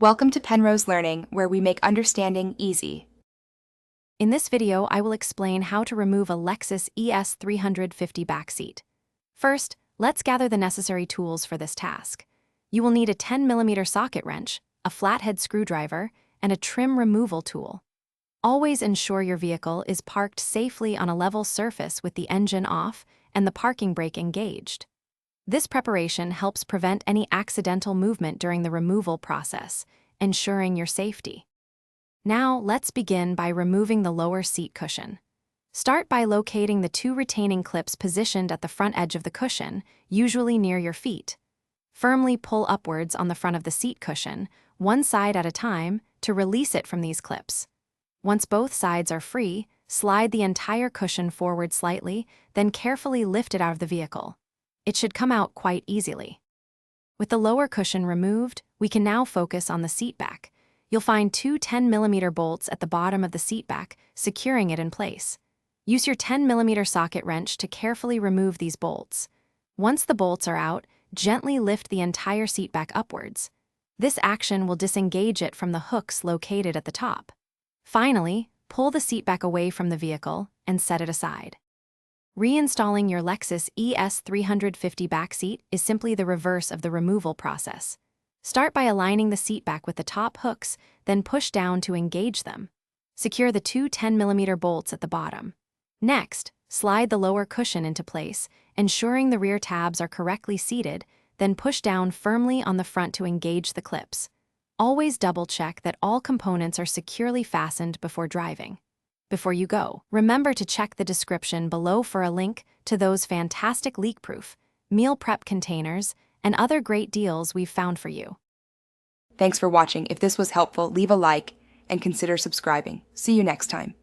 Welcome to Penrose Learning, where we make understanding easy. In this video, I will explain how to remove a Lexus ES 350 backseat. First, let's gather the necessary tools for this task. You will need a 10mm socket wrench, a flathead screwdriver, and a trim removal tool. Always ensure your vehicle is parked safely on a level surface with the engine off and the parking brake engaged. This preparation helps prevent any accidental movement during the removal process, ensuring your safety. Now, let's begin by removing the lower seat cushion. Start by locating the two retaining clips positioned at the front edge of the cushion, usually near your feet. Firmly pull upwards on the front of the seat cushion, one side at a time, to release it from these clips. Once both sides are free, slide the entire cushion forward slightly, then carefully lift it out of the vehicle. It should come out quite easily. With the lower cushion removed, we can now focus on the seat back. You'll find two 10mm bolts at the bottom of the seat back, securing it in place. Use your 10mm socket wrench to carefully remove these bolts. Once the bolts are out, gently lift the entire seat back upwards. This action will disengage it from the hooks located at the top. Finally, pull the seat back away from the vehicle and set it aside. Reinstalling your Lexus ES 350 backseat is simply the reverse of the removal process. Start by aligning the seat back with the top hooks, then push down to engage them. Secure the two 10mm bolts at the bottom. Next, slide the lower cushion into place, ensuring the rear tabs are correctly seated, then push down firmly on the front to engage the clips. Always double-check that all components are securely fastened before driving. Before you go, remember to check the description below for a link to those fantastic leak-proof, meal prep containers, and other great deals we've found for you. Thanks for watching. If this was helpful, leave a like and consider subscribing. See you next time.